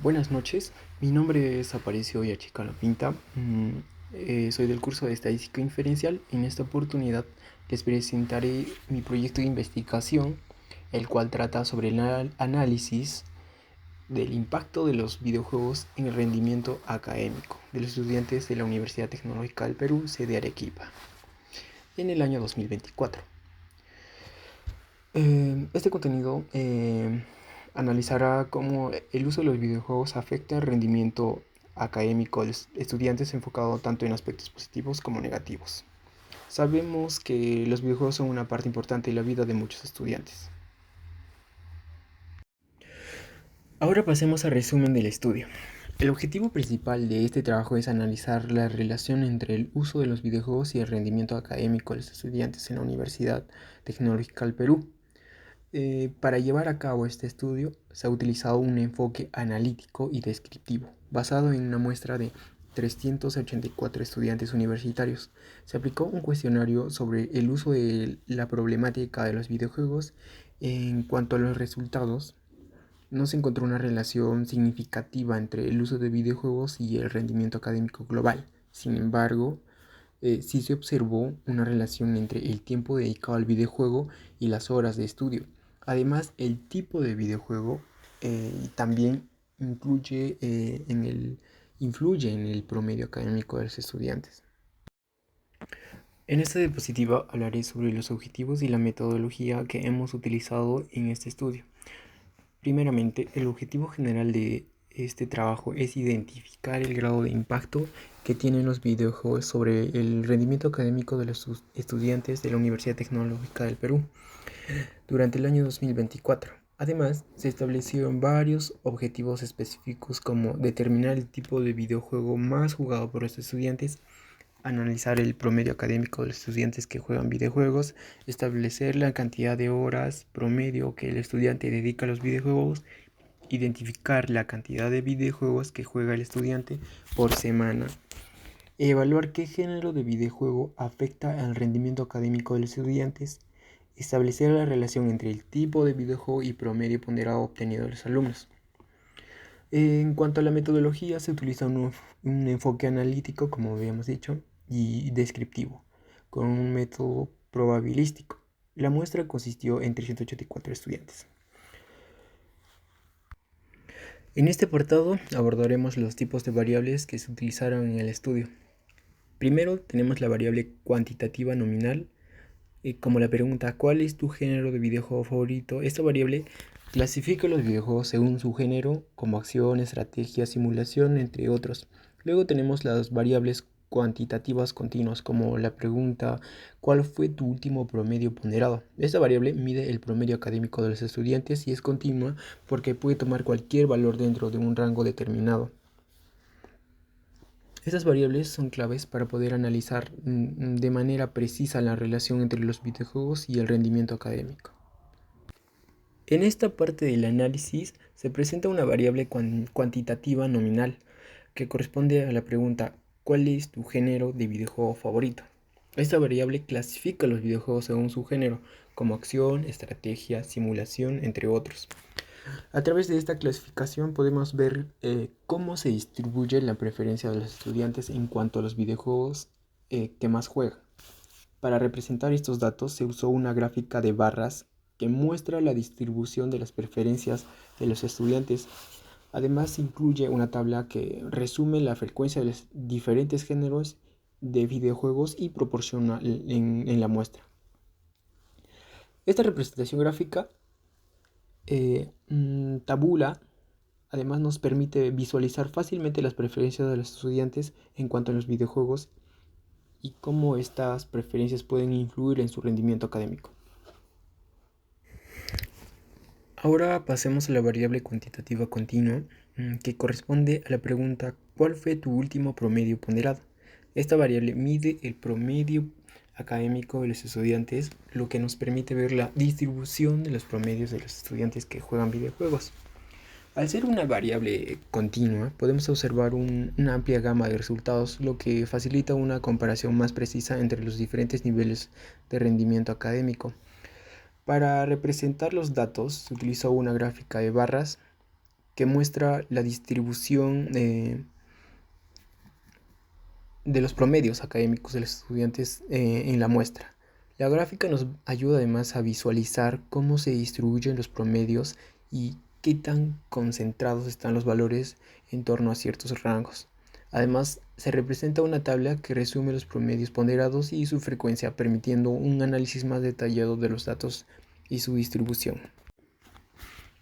Buenas noches, mi nombre es Aparicio Yachicano Pinta. Soy del curso de Estadística Inferencial. En esta oportunidad les presentaré mi proyecto de investigación, el cual trata sobre el análisis del impacto de los videojuegos en el rendimiento académico de los estudiantes de la Universidad Tecnológica del Perú, sede Arequipa, en el año 2024. Este contenido analizará cómo el uso de los videojuegos afecta el rendimiento académico de los estudiantes, enfocado tanto en aspectos positivos como negativos. Sabemos que los videojuegos son una parte importante de la vida de muchos estudiantes. Ahora pasemos al resumen del estudio. El objetivo principal de este trabajo es analizar la relación entre el uso de los videojuegos y el rendimiento académico de los estudiantes en la Universidad Tecnológica del Perú. Para llevar a cabo este estudio se ha utilizado un enfoque analítico y descriptivo, basado en una muestra de 384 estudiantes universitarios. Se aplicó un cuestionario sobre el uso de la problemática de los videojuegos. En cuanto a los resultados, no se encontró una relación significativa entre el uso de videojuegos y el rendimiento académico global. Sin embargo, sí se observó una relación entre el tiempo dedicado al videojuego y las horas de estudio. Además, el tipo de videojuego también influye en el promedio académico de los estudiantes. En esta diapositiva hablaré sobre los objetivos y la metodología que hemos utilizado en este estudio. Primeramente, el objetivo general de este trabajo es identificar el grado de impacto que tienen los videojuegos sobre el rendimiento académico de los estudiantes de la Universidad Tecnológica del Perú durante el año 2024. Además, se establecieron varios objetivos específicos, como determinar el tipo de videojuego más jugado por los estudiantes, analizar el promedio académico de los estudiantes que juegan videojuegos, establecer la cantidad de horas promedio que el estudiante dedica a los videojuegos, identificar la cantidad de videojuegos que juega el estudiante por semana, evaluar qué género de videojuego afecta al rendimiento académico de los estudiantes, establecer la relación entre el tipo de videojuego y promedio ponderado obtenido de los alumnos. En cuanto a la metodología, se utiliza un enfoque analítico, como habíamos dicho, y descriptivo, con un método probabilístico. La muestra consistió en 384 estudiantes. En este apartado abordaremos los tipos de variables que se utilizaron en el estudio. Primero tenemos la variable cuantitativa nominal, como la pregunta ¿cuál es tu género de videojuego favorito? Esta variable clasifica los videojuegos según su género, como acción, estrategia, simulación, entre otros. Luego tenemos las variables cuantitativas continuas, como la pregunta ¿cuál fue tu último promedio ponderado? Esta variable mide el promedio académico de los estudiantes y es continua porque puede tomar cualquier valor dentro de un rango determinado. Estas variables son claves para poder analizar de manera precisa la relación entre los videojuegos y el rendimiento académico. En esta parte del análisis se presenta una variable cuantitativa nominal que corresponde a la pregunta ¿cuál es tu género de videojuego favorito? Esta variable clasifica los videojuegos según su género, como acción, estrategia, simulación, entre otros. A través de esta clasificación podemos ver cómo se distribuye la preferencia de los estudiantes en cuanto a los videojuegos que más juegan. Para representar estos datos se usó una gráfica de barras que muestra la distribución de las preferencias de los estudiantes. Además incluye una tabla que resume la frecuencia de los diferentes géneros de videojuegos y proporciona en la muestra. Esta representación gráfica tabula además nos permite visualizar fácilmente las preferencias de los estudiantes en cuanto a los videojuegos y cómo estas preferencias pueden influir en su rendimiento académico. Ahora pasemos a la variable cuantitativa continua, que corresponde a la pregunta ¿cuál fue tu último promedio ponderado? Esta variable mide el promedio académico de los estudiantes, lo que nos permite ver la distribución de los promedios de los estudiantes que juegan videojuegos. Al ser una variable continua, podemos observar una amplia gama de resultados, lo que facilita una comparación más precisa entre los diferentes niveles de rendimiento académico. Para representar los datos, se utilizó una gráfica de barras que muestra la distribución de los promedios académicos de los estudiantes en la muestra. La gráfica nos ayuda además a visualizar cómo se distribuyen los promedios y qué tan concentrados están los valores en torno a ciertos rangos. Además, se representa una tabla que resume los promedios ponderados y su frecuencia, permitiendo un análisis más detallado de los datos y su distribución.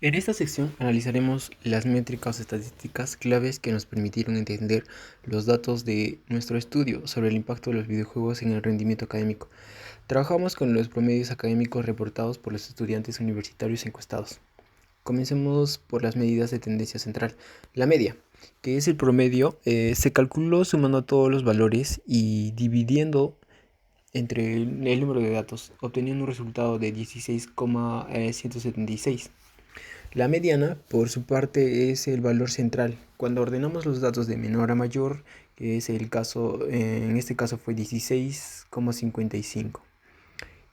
En esta sección analizaremos las métricas o estadísticas claves que nos permitieron entender los datos de nuestro estudio sobre el impacto de los videojuegos en el rendimiento académico. Trabajamos con los promedios académicos reportados por los estudiantes universitarios encuestados. Comencemos por las medidas de tendencia central. La media, que es el promedio, se calculó sumando todos los valores y dividiendo entre el número de datos, obteniendo un resultado de 16,176. La mediana, por su parte, es el valor central. Cuando ordenamos los datos de menor a mayor, que es el caso, en este caso fue 16,55.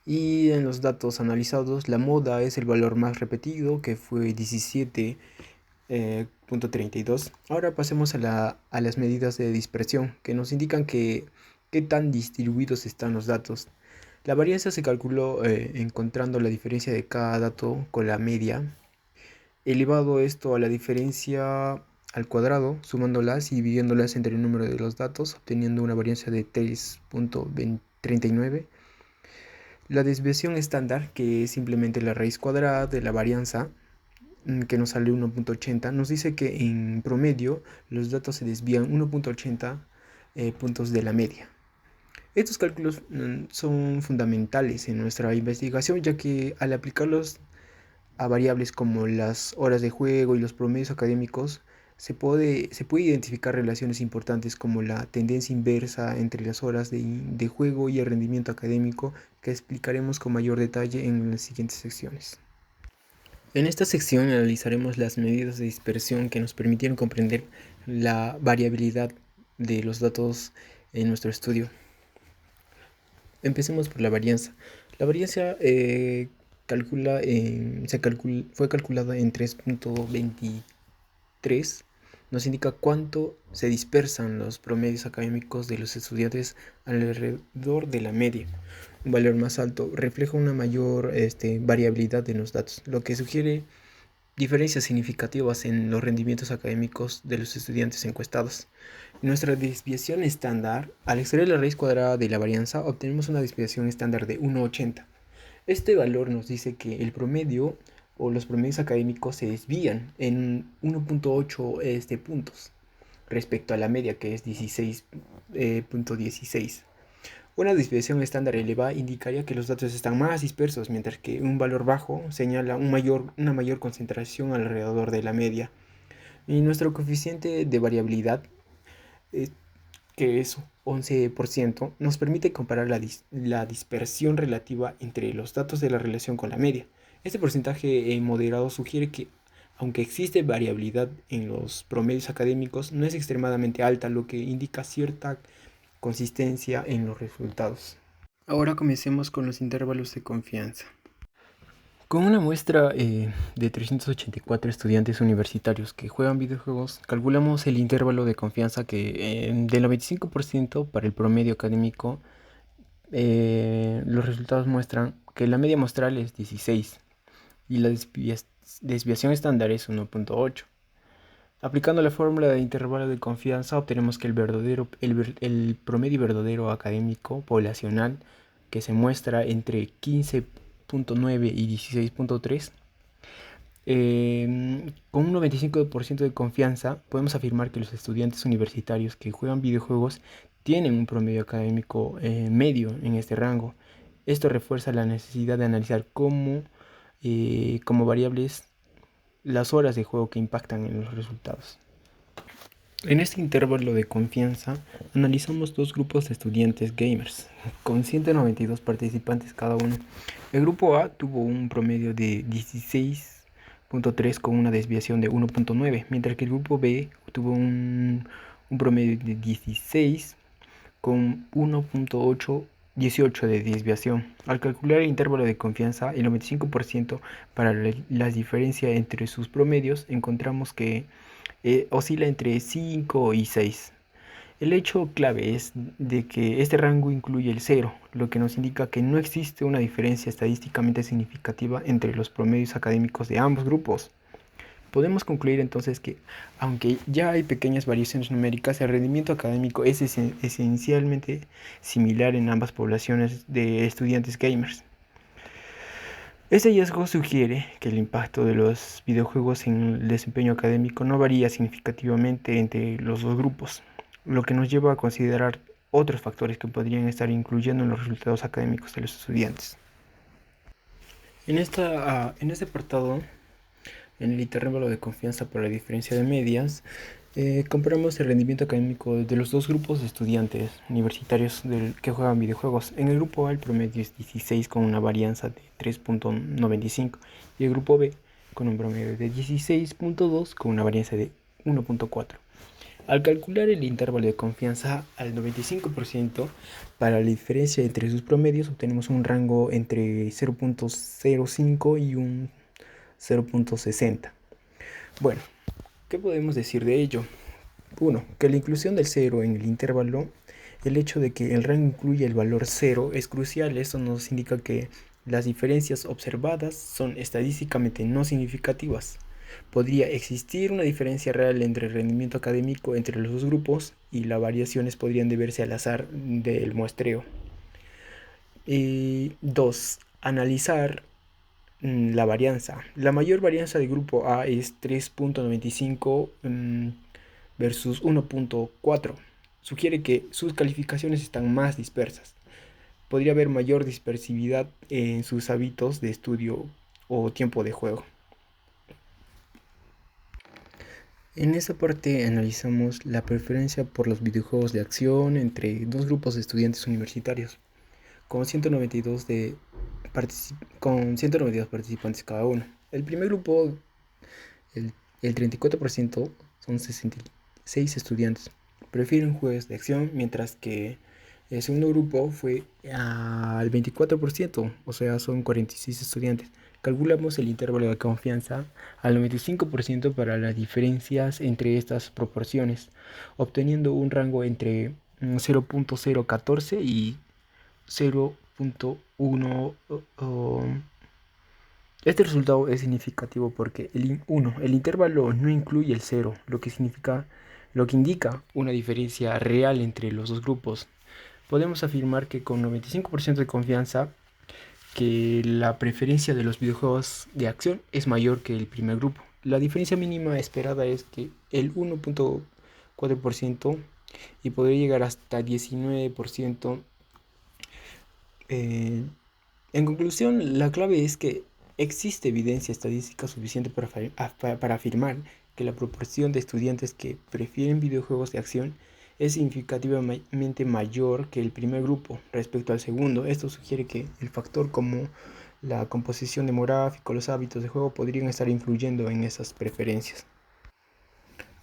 Y en los datos analizados, la moda es el valor más repetido, que fue 17,32. Ahora pasemos a las medidas de dispersión, que nos indican qué tan distribuidos están los datos. La varianza se calculó encontrando la diferencia de cada dato con la media, elevado esto a la diferencia al cuadrado, sumándolas y dividiéndolas entre el número de los datos, obteniendo una varianza de 3,39. La desviación estándar, que es simplemente la raíz cuadrada de la varianza, que nos sale 1,80, nos dice que en promedio los datos se desvían 1,80 puntos de la media. Estos cálculos son fundamentales en nuestra investigación, ya que al aplicarlos a variables como las horas de juego y los promedios académicos, se puede identificar relaciones importantes como la tendencia inversa entre las horas de juego y el rendimiento académico, que explicaremos con mayor detalle en las siguientes secciones. En esta sección analizaremos las medidas de dispersión que nos permitieron comprender la variabilidad de los datos en nuestro estudio. Empecemos por la varianza. La varianza fue calculada en 3,23. Nos indica cuánto se dispersan los promedios académicos de los estudiantes alrededor de la media. Un valor más alto refleja una mayor variabilidad en los datos, lo que sugiere diferencias significativas en los rendimientos académicos de los estudiantes encuestados. Nuestra desviación estándar, al extraer la raíz cuadrada de la varianza, obtenemos una desviación estándar de 1,80. Este valor nos dice que el promedio o los promedios académicos se desvían en 1,8 puntos respecto a la media, que es 16,16. Una desviación estándar elevada indicaría que los datos están más dispersos, mientras que un valor bajo señala una mayor concentración alrededor de la media. Y nuestro coeficiente de variabilidad, que es 11%, nos permite comparar la dispersión relativa entre los datos de la relación con la media. Este porcentaje moderado sugiere que, aunque existe variabilidad en los promedios académicos, no es extremadamente alta, lo que indica cierta consistencia en los resultados. Ahora comencemos con los intervalos de confianza. Con una muestra de 384 estudiantes universitarios que juegan videojuegos, calculamos el intervalo de confianza que del 95% para el promedio académico. Los resultados muestran que la media muestral es 16 y la desviación estándar es 1,8. Aplicando la fórmula de intervalo de confianza, obtenemos que el promedio verdadero académico poblacional, que se muestra entre 15,9 y 16,3, con un 95% de confianza, podemos afirmar que los estudiantes universitarios que juegan videojuegos tienen un promedio académico medio en este rango. Esto refuerza la necesidad de analizar como variables las horas de juego que impactan en los resultados. En este intervalo de confianza analizamos dos grupos de estudiantes gamers con 192 participantes cada uno. El grupo A tuvo un promedio de 16,3 con una desviación de 1,9, mientras que el grupo B tuvo un promedio de 16 con 1,8 18 de desviación. Al calcular el intervalo de confianza, el 95% para la diferencia entre sus promedios, encontramos que oscila entre 5 y 6. El hecho clave es de que este rango incluye el cero, lo que nos indica que no existe una diferencia estadísticamente significativa entre los promedios académicos de ambos grupos. Podemos concluir entonces que, aunque ya hay pequeñas variaciones numéricas, el rendimiento académico es esencialmente similar en ambas poblaciones de estudiantes gamers. Este hallazgo sugiere que el impacto de los videojuegos en el desempeño académico no varía significativamente entre los dos grupos, lo que nos lleva a considerar otros factores que podrían estar incluyendo en los resultados académicos de los estudiantes. En este apartado, en el intervalo de confianza por la diferencia de medias, comparamos el rendimiento académico de los dos grupos de estudiantes universitarios que juegan videojuegos. En el grupo A el promedio es 16 con una varianza de 3.95 y el grupo B con un promedio de 16.2 con una varianza de 1.4. Al calcular el intervalo de confianza al 95%, para la diferencia entre sus promedios obtenemos un rango entre 0.05 y un 0.60. Bueno, ¿qué podemos decir de ello? 1. Que la inclusión del 0 en el intervalo, el hecho de que el rango incluye el valor 0 es crucial. Esto nos indica que las diferencias observadas son estadísticamente no significativas. Podría existir una diferencia real entre el rendimiento académico entre los dos grupos y las variaciones podrían deberse al azar del muestreo. 2. Analizar la varianza. La mayor varianza del grupo A es 3.95 versus 1.4. Sugiere que sus calificaciones están más dispersas. Podría haber mayor dispersividad en sus hábitos de estudio o tiempo de juego. En esta parte analizamos la preferencia por los videojuegos de acción entre dos grupos de estudiantes universitarios, con 192 participantes cada uno. El primer grupo, el 34%, son 66 estudiantes, prefieren juegos de acción, mientras que el segundo grupo fue al 24%, o sea, son 46 estudiantes. Calculamos el intervalo de confianza al 95% para las diferencias entre estas proporciones, obteniendo un rango entre 0.014 y 0.1. Este resultado es significativo porque el intervalo no incluye el 0, lo que indica una diferencia real entre los dos grupos. Podemos afirmar que con 95% de confianza que la preferencia de los videojuegos de acción es mayor que el primer grupo. La diferencia mínima esperada es que el 1.4% y podría llegar hasta 19%. En conclusión, la clave es que existe evidencia estadística suficiente para afirmar que la proporción de estudiantes que prefieren videojuegos de acción es significativamente mayor que el primer grupo respecto al segundo. Esto sugiere que el factor como la composición demográfica o los hábitos de juego podrían estar influyendo en esas preferencias.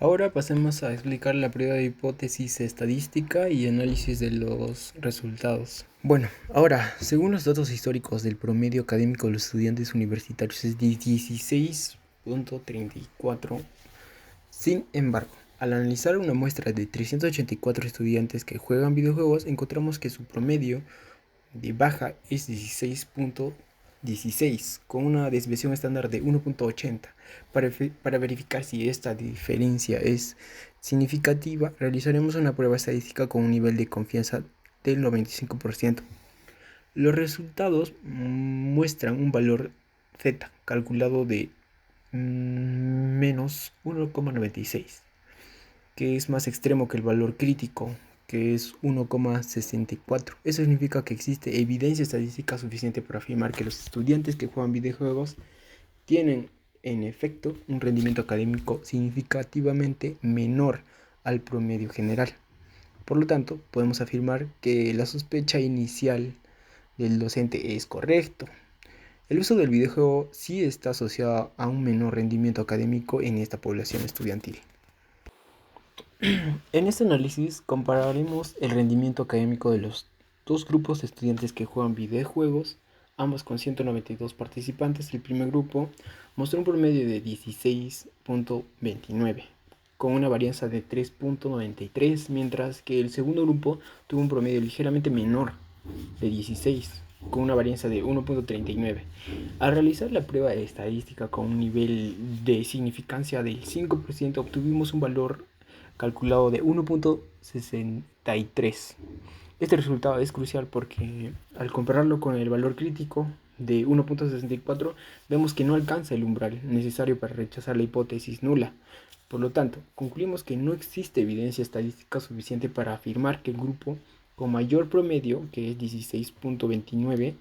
Ahora pasemos a explicar la prueba de hipótesis estadística y análisis de los resultados. Bueno, ahora, según los datos históricos del promedio académico de los estudiantes universitarios es de 16.34. Sin embargo, al analizar una muestra de 384 estudiantes que juegan videojuegos, encontramos que su promedio de baja es 16.16 con una desviación estándar de 1.80. Para verificar si esta diferencia es significativa, realizaremos una prueba estadística con un nivel de confianza del 95%. Los resultados muestran un valor Z calculado de menos 1,96, que es más extremo que el valor crítico, que es 1,64. Eso significa que existe evidencia estadística suficiente para afirmar que los estudiantes que juegan videojuegos tienen en efecto un rendimiento académico significativamente menor al promedio general. Por lo tanto, podemos afirmar que la sospecha inicial del docente es correcto. El uso del videojuego sí está asociado a un menor rendimiento académico en esta población estudiantil. En este análisis compararemos el rendimiento académico de los dos grupos de estudiantes que juegan videojuegos, ambos con 192 participantes. El primer grupo mostró un promedio de 16.29, con una varianza de 3.93, mientras que el segundo grupo tuvo un promedio ligeramente menor, de 16, con una varianza de 1.39. Al realizar la prueba de estadística con un nivel de significancia del 5%, obtuvimos un valor calculado de 1.63. Este resultado es crucial porque al compararlo con el valor crítico de 1.64, vemos que no alcanza el umbral necesario para rechazar la hipótesis nula. Por lo tanto, concluimos que no existe evidencia estadística suficiente para afirmar que el grupo con mayor promedio, que es 16.29,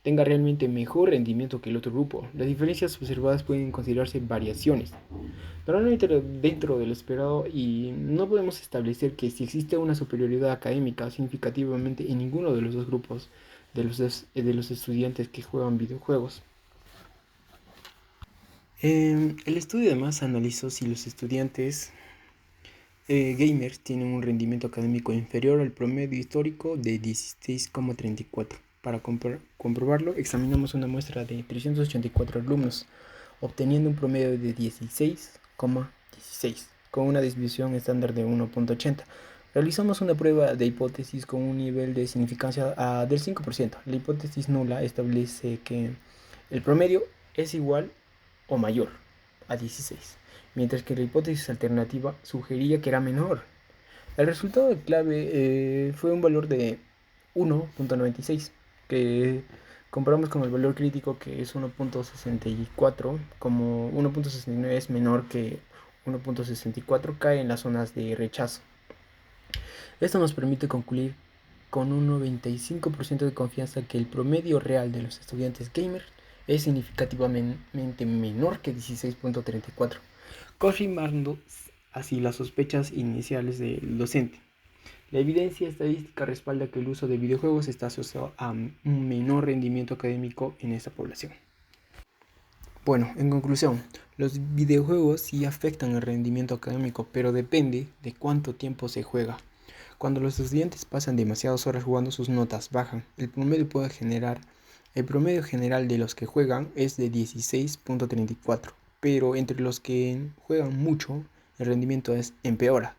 tenga realmente mejor rendimiento que el otro grupo. Las diferencias observadas pueden considerarse variaciones, normalmente dentro del esperado, y no podemos establecer que si existe una superioridad académica significativamente en ninguno de los dos grupos de los estudiantes que juegan videojuegos. El estudio además analizó si los estudiantes gamers tienen un rendimiento académico inferior al promedio histórico de 16,34. Para comprobarlo, examinamos una muestra de 384 alumnos, obteniendo un promedio de 16,16, con una desviación estándar de 1.80. Realizamos una prueba de hipótesis con un nivel de significancia del 5%. La hipótesis nula establece que el promedio es igual o mayor a 16, mientras que la hipótesis alternativa sugería que era menor. El resultado clave fue un valor de 1.96, que comparamos con el valor crítico, que es 1.64. Como 1.69 es menor que 1.64, cae en las zonas de rechazo. Esto nos permite concluir con un 95% de confianza que el promedio real de los estudiantes gamers es significativamente menor que 16.34, confirmando así las sospechas iniciales del docente. La evidencia estadística respalda que el uso de videojuegos está asociado a un menor rendimiento académico en esta población. Bueno, en conclusión, los videojuegos sí afectan el rendimiento académico, pero depende de cuánto tiempo se juega. Cuando los estudiantes pasan demasiadas horas jugando, sus notas bajan. El promedio general de los que juegan es de 16.34, pero entre los que juegan mucho, el rendimiento empeora.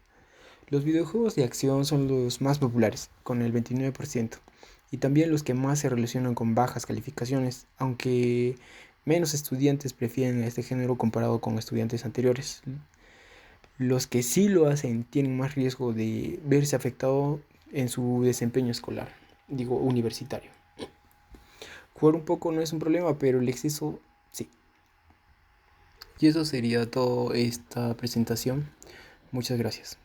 Los videojuegos de acción son los más populares, con el 29%, y también los que más se relacionan con bajas calificaciones, aunque menos estudiantes prefieren este género comparado con estudiantes anteriores. Los que sí lo hacen tienen más riesgo de verse afectado en su desempeño escolar, universitario. Jugar un poco no es un problema, pero el exceso sí. Y eso sería toda esta presentación. Muchas gracias.